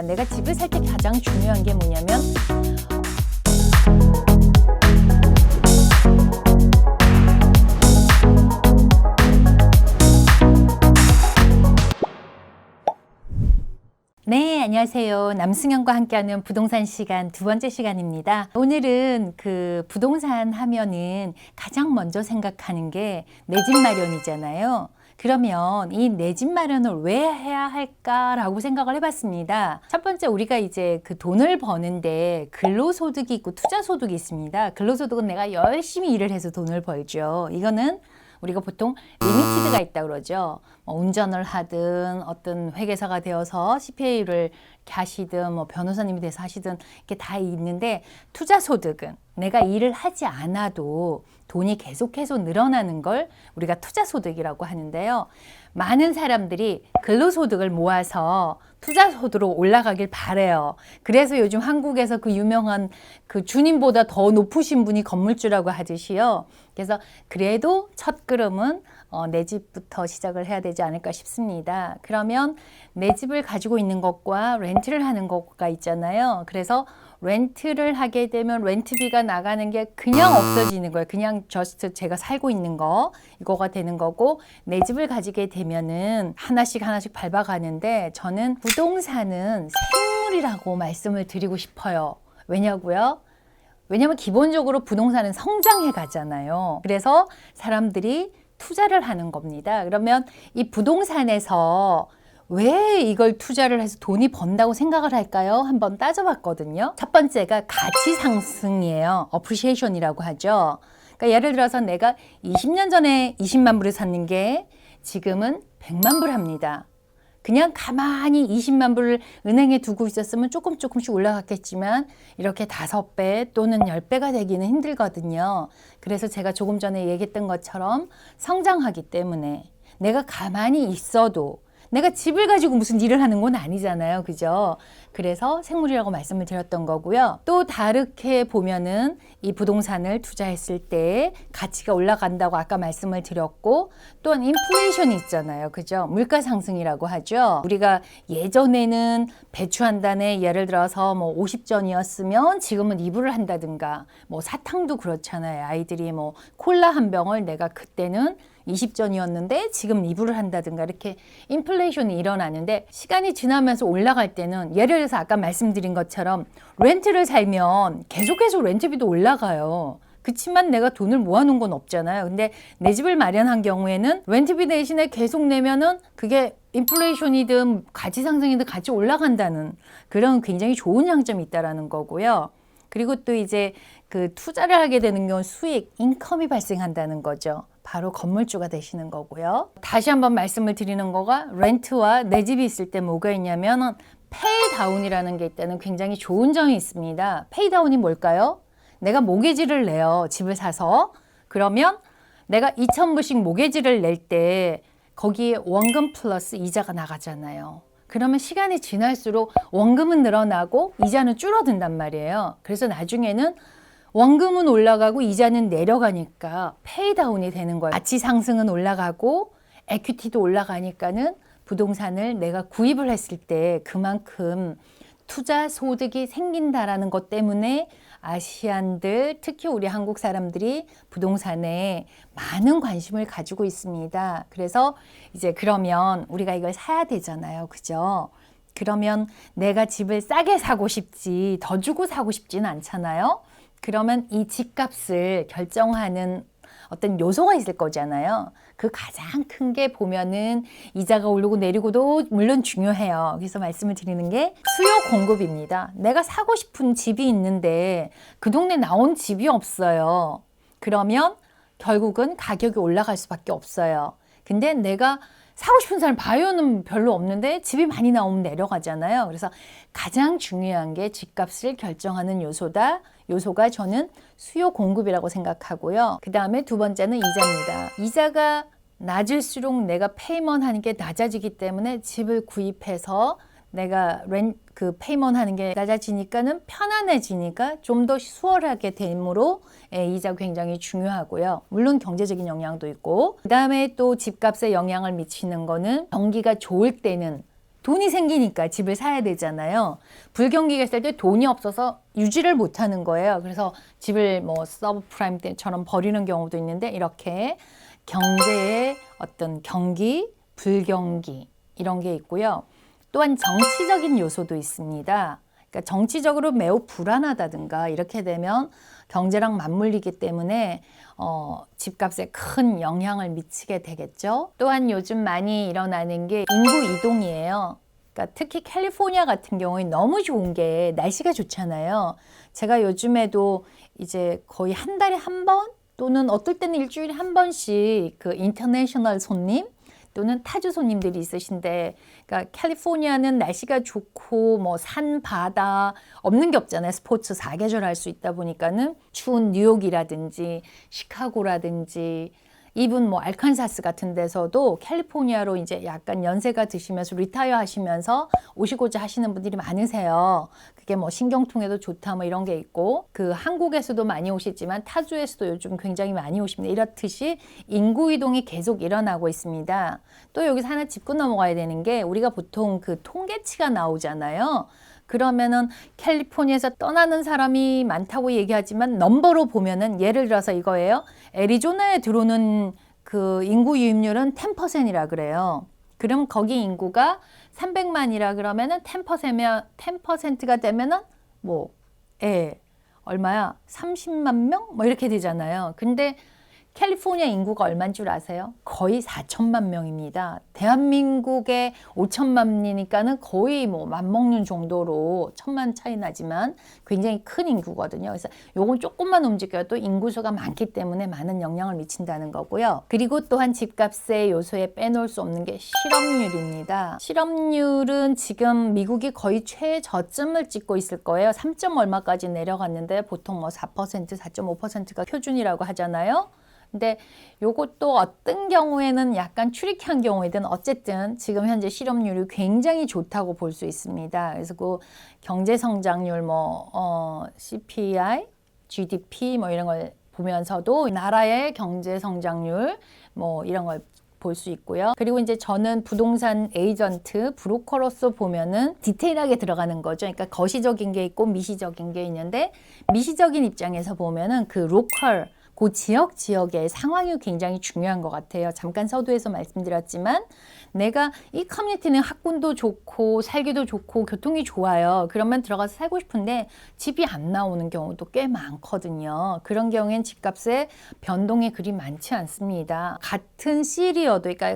내가 집을 살 때 가장 중요한 게 뭐냐면 네, 안녕하세요. 남승현과 함께하는 부동산 시간 두 번째 시간입니다. 오늘은 그 부동산 하면은 가장 먼저 생각하는 게 내 집 마련이잖아요. 그러면 이 내 집 마련을 왜 해야 할까라고 생각을 해봤습니다. 첫 번째, 우리가 이제 그 돈을 버는데 근로소득이 있고 투자소득이 있습니다. 근로소득은 내가 열심히 일을 해서 돈을 벌죠. 이거는 우리가 보통 리미티드가 있다고 그러죠. 운전을 하든 어떤 회계사가 되어서 CPA를 하시든 변호사님이 돼서 하시든 이렇게 다 있는데, 투자소득은 내가 일을 하지 않아도 돈이 계속해서 늘어나는 걸 우리가 투자소득이라고 하는데요. 많은 사람들이 근로소득을 모아서 투자소득으로 올라가길 바래요. 그래서 요즘 한국에서 그 유명한 그 주님보다 더 높으신 분이 건물주라고 하듯이요. 그래서 그래도 첫 걸음은 내 집부터 시작을 해야 되지 않을까 싶습니다. 그러면 내 집을 가지고 있는 것과 렌트를 하는 것과 있잖아요. 그래서 렌트를 하게 되면 렌트비가 나가는 게 그냥 없어지는 거예요. 그냥 저스트 제가 살고 있는 거 이거가 되는 거고, 내 집을 가지게 되면은 하나씩 밟아가는데, 저는 부동산은 생물이라고 말씀을 드리고 싶어요. 왜냐고요? 왜냐면 기본적으로 부동산은 성장해 가잖아요. 그래서 사람들이 투자를 하는 겁니다. 그러면 이 부동산에서 왜 이걸 투자를 해서 돈이 번다고 생각을 할까요? 한번 따져봤거든요. 첫 번째가 가치 상승이에요. 어프리시에이션이라고 하죠. 그러니까 예를 들어서 내가 20년 전에 20만 불에 샀는 게 지금은 100만 불 합니다. 그냥 가만히 20만 불을 은행에 두고 있었으면 조금씩 올라갔겠지만 이렇게 5배 또는 10배가 되기는 힘들거든요. 그래서 제가 조금 전에 얘기했던 것처럼 성장하기 때문에 내가 가만히 있어도, 내가 집을 가지고 무슨 일을 하는 건 아니잖아요. 그죠? 그래서 생물이라고 말씀을 드렸던 거고요. 또 다르게 보면은 이 부동산을 투자했을 때 가치가 올라간다고 아까 말씀을 드렸고, 또한 인플레이션이 있잖아요. 그죠? 물가 상승이라고 하죠. 우리가 예전에는 배추 한 단에 예를 들어서 50전이었으면 지금은 2불을 한다든가, 사탕도 그렇잖아요. 아이들이 콜라 한 병을 내가 그때는 20전이었는데 지금 2불을 한다든가, 이렇게 인플레이션이 일어나는데, 시간이 지나면서 올라갈 때는 예를 들어서 아까 말씀드린 것처럼 렌트를 살면 계속해서 렌트비도 올라가요. 그치만 내가 돈을 모아놓은 건 없잖아요. 근데 내 집을 마련한 경우에는 렌트비 대신에 계속 내면은 그게 인플레이션이든 가치 상승이든 같이 올라간다는 그런 굉장히 좋은 장점이 있다라는 거고요. 그리고 또 이제 그 투자를 하게 되는 경우 수익, 인컴이 발생한다는 거죠. 바로 건물주가 되시는 거고요. 다시 한번 말씀을 드리는 거가, 렌트와 내 집이 있을 때 뭐가 있냐면 페이다운이라는 게 있다는 굉장히 좋은 점이 있습니다. 페이다운이 뭘까요? 내가 모기지를 내요. 집을 사서. 그러면 내가 2,000불씩 모기지를 낼 때 거기에 원금 플러스 이자가 나가잖아요. 그러면 시간이 지날수록 원금은 늘어나고 이자는 줄어든단 말이에요. 그래서 나중에는 원금은 올라가고 이자는 내려가니까 페이다운이 되는 거예요. 가치 상승은 올라가고 에퀴티도 올라가니까는 부동산을 내가 구입을 했을 때 그만큼 투자 소득이 생긴다라는 것 때문에 아시안들, 특히 우리 한국 사람들이 부동산에 많은 관심을 가지고 있습니다. 그래서 이제 그러면 우리가 이걸 사야 되잖아요. 그죠? 그러면 내가 집을 싸게 사고 싶지, 더 주고 사고 싶지는 않잖아요. 그러면 이 집값을 결정하는 어떤 요소가 있을 거잖아요. 그 가장 큰 게 보면은 이자가 오르고 내리고도 물론 중요해요. 그래서 말씀을 드리는 게 수요 공급입니다. 내가 사고 싶은 집이 있는데 그 동네 나온 집이 없어요. 그러면 결국은 가격이 올라갈 수밖에 없어요. 근데 내가 사고 싶은 사람 바이오는 별로 없는데 집이 많이 나오면 내려가잖아요. 그래서 가장 중요한 게 집값을 결정하는 요소가 저는 수요 공급이라고 생각하고요. 그 다음에 두 번째는 이자입니다. 이자가 낮을수록 내가 페이먼 하는 게 낮아지기 때문에 집을 구입해서 내가 페이먼 하는 게 낮아지니까는 편안해지니까 좀 더 수월하게 되므로 이자가 굉장히 중요하고요. 물론 경제적인 영향도 있고, 그 다음에 또 집값에 영향을 미치는 거는 경기가 좋을 때는 돈이 생기니까 집을 사야 되잖아요. 불경기가 있을 때 돈이 없어서 유지를 못 하는 거예요. 그래서 집을 뭐 서브프라임 때처럼 버리는 경우도 있는데 이렇게 경제의 어떤 경기, 불경기 이런 게 있고요. 또한 정치적인 요소도 있습니다. 그러니까 정치적으로 매우 불안하다든가 이렇게 되면 경제랑 맞물리기 때문에 집값에 큰 영향을 미치게 되겠죠. 또한 요즘 많이 일어나는 게 인구 이동이에요. 그러니까 특히 캘리포니아 같은 경우에 너무 좋은 게 날씨가 좋잖아요. 제가 요즘에도 이제 거의 한 달에 한 번 또는 어떨 때는 일주일에 한 번씩 그 인터내셔널 손님 또는 타주 손님들이 있으신데, 그러니까 캘리포니아는 날씨가 좋고 뭐 산, 바다 없는 게 없잖아요. 스포츠 사계절 할 수 있다 보니까는 추운 뉴욕이라든지 시카고라든지 이분 뭐 알칸사스 같은 데서도 캘리포니아로 이제 약간 연세가 드시면서 리타이어 하시면서 오시고자 하시는 분들이 많으세요. 그게 뭐 신경통에도 좋다 뭐 이런 게 있고, 그 한국에서도 많이 오시지만 타주에서도 요즘 굉장히 많이 오십니다. 이렇듯이 인구 이동이 계속 일어나고 있습니다. 또 여기서 하나 짚고 넘어가야 되는 게, 우리가 보통 그 통계치가 나오잖아요. 그러면은 캘리포니아에서 떠나는 사람이 많다고 얘기하지만 넘버로 보면은, 예를 들어서 이거예요. 애리조나에 들어오는 그 인구 유입률은 10%이라 그래요. 그럼 거기 인구가 300만이라 그러면은 10%가 되면은 뭐, 얼마야? 30만 명? 뭐 이렇게 되잖아요. 근데 캘리포니아 인구가 얼마인 줄 아세요? 거의 4천만 명입니다. 대한민국의 5천만이니까는 거의 뭐 맞먹는 정도로 천만 차이 나지만 굉장히 큰 인구거든요. 그래서 요건 조금만 움직여도 인구수가 많기 때문에 많은 영향을 미친다는 거고요. 그리고 또한 집값의 요소에 빼놓을 수 없는 게 실업률입니다. 실업률은 지금 미국이 거의 최저점을 찍고 있을 거예요. 3점 얼마까지 내려갔는데 보통 뭐 4%, 4.5%가 표준이라고 하잖아요. 근데 요것도 어떤 경우에는 약간 추리한 경우이든 어쨌든 지금 현재 실업률이 굉장히 좋다고 볼 수 있습니다. 그래서 그 경제 성장률 CPI, GDP 뭐 이런 걸 보면서도 나라의 경제 성장률 뭐 이런 걸 볼 수 있고요. 그리고 이제 저는 부동산 에이전트, 브로커로서 보면은 디테일하게 들어가는 거죠. 그러니까 거시적인 게 있고 미시적인 게 있는데, 미시적인 입장에서 보면은 그 로컬, 그 지역의 상황이 굉장히 중요한 것 같아요. 잠깐 서두에서 말씀드렸지만 내가 이 커뮤니티는 학군도 좋고 살기도 좋고 교통이 좋아요. 그러면 들어가서 살고 싶은데 집이 안 나오는 경우도 꽤 많거든요. 그런 경우엔 집값의 변동이 그리 많지 않습니다. 같은 시리어도, 그러니까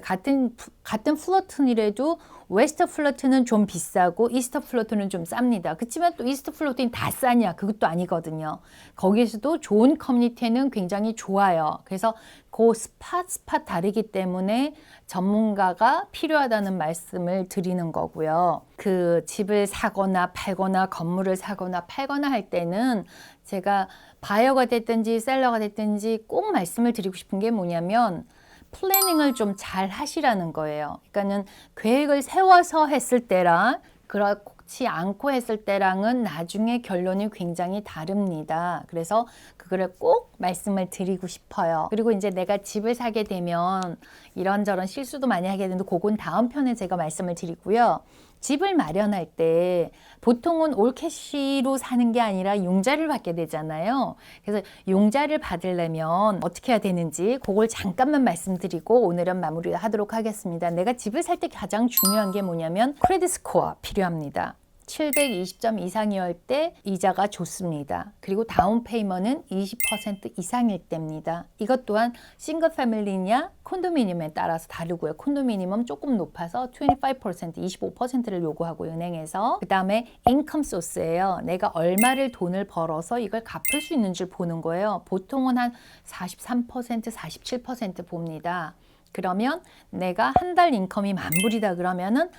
같은 플로튼이라도 웨스트 플로트는 좀 비싸고 이스트 플로트는 좀 쌉니다. 그렇지만 또 이스트 플로트는 다 싸냐? 그것도 아니거든요. 거기에서도 좋은 커뮤니티는 굉장히 좋아요. 그래서 그 스팟 다르기 때문에 전문가가 필요하다는 말씀을 드리는 거고요. 그 집을 사거나 팔거나 건물을 사거나 팔거나 할 때는 제가 바이어가 됐든지 셀러가 됐든지 꼭 말씀을 드리고 싶은 게 뭐냐면, 플래닝을 좀 잘 하시라는 거예요. 그러니까는 계획을 세워서 했을 때랑 그렇지 않고 했을 때랑은 나중에 결론이 굉장히 다릅니다. 그래서 그거를 꼭 말씀을 드리고 싶어요. 그리고 이제 내가 집을 사게 되면 이런저런 실수도 많이 하게 되는데 그건 다음 편에 제가 말씀을 드리고요. 집을 마련할 때 보통은 올캐시로 사는 게 아니라 융자를 받게 되잖아요. 그래서 융자를 받으려면 어떻게 해야 되는지 그걸 잠깐만 말씀드리고 오늘은 마무리하도록 하겠습니다. 내가 집을 살 때 가장 중요한 게 뭐냐면 크레딧 스코어 필요합니다. 720점 이상이었을 때 이자가 좋습니다. 그리고 다운 페이먼은 20% 이상일 때입니다. 이것 또한 싱글 패밀리냐 콘도미니엄에 따라서 다르고요. 콘도미니엄 조금 높아서 25%, 25%를 요구하고 은행에서. 그 다음에 인컴 소스예요. 내가 얼마를 돈을 벌어서 이걸 갚을 수 있는지 보는 거예요. 보통은 한 43%, 47% 봅니다. 그러면 내가 한 달 인컴이 10,000불이다 그러면은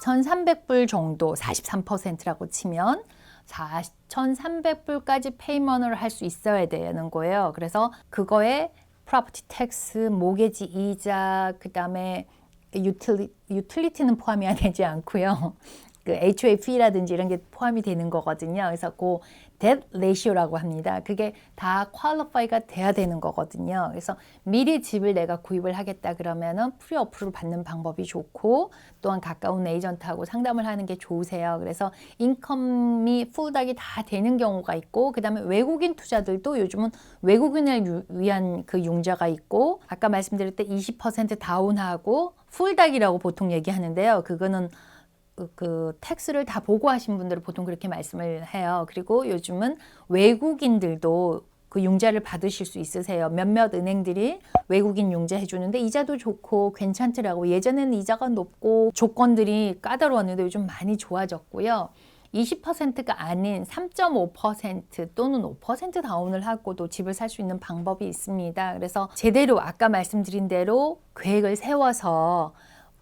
4,300불 정도, 43%라고 치면 4,300불까지 페이먼을 할 수 있어야 되는 거예요. 그래서 그거에 프로퍼티 텍스, 모게지 이자, 그 다음에 유틸리티는 포함이 되지 않고요. 그 HOAP라든지 이런 게 포함이 되는 거거든요. 그래서 그 debt ratio라고 합니다. 그게 다 qualify가 돼야 되는 거거든요. 그래서 미리 집을 내가 구입을 하겠다 그러면은 프리어프를 받는 방법이 좋고, 또한 가까운 에이전트하고 상담을 하는 게 좋으세요. 그래서 인컴이 풀닥이 다 되는 경우가 있고, 그다음에 외국인 투자들도 요즘은 외국인을 위한 그 융자가 있고, 아까 말씀드릴 때 20% 다운하고 풀닥이라고 보통 얘기하는데요. 그거는 그 텍스를 다 보고 하신 분들은 보통 그렇게 말씀을 해요. 그리고 요즘은 외국인들도 그 융자를 받으실 수 있으세요. 몇몇 은행들이 외국인 융자 해주는데 이자도 좋고 괜찮더라고. 예전에는 이자가 높고 조건들이 까다로웠는데 요즘 많이 좋아졌고요. 20%가 아닌 3.5% 또는 5% 다운을 하고도 집을 살 수 있는 방법이 있습니다. 그래서 제대로 아까 말씀드린 대로 계획을 세워서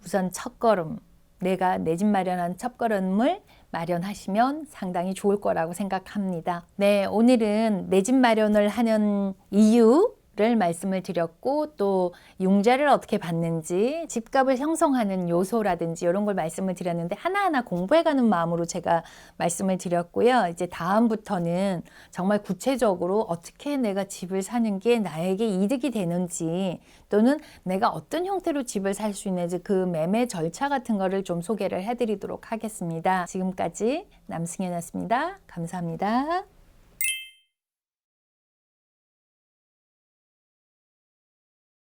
우선 첫걸음, 내가 내 집 마련한 첫걸음을 마련하시면 상당히 좋을 거라고 생각합니다. 네, 오늘은 내 집 마련을 하는 이유를 말씀을 드렸고, 또 융자를 어떻게 받는지, 집값을 형성하는 요소라든지 이런 걸 말씀을 드렸는데, 하나하나 공부해가는 마음으로 제가 말씀을 드렸고요. 이제 다음부터는 정말 구체적으로 어떻게 내가 집을 사는 게 나에게 이득이 되는지, 또는 내가 어떤 형태로 집을 살 수 있는지 그 매매 절차 같은 거를 좀 소개를 해드리도록 하겠습니다. 지금까지 남승현이었습니다. 감사합니다.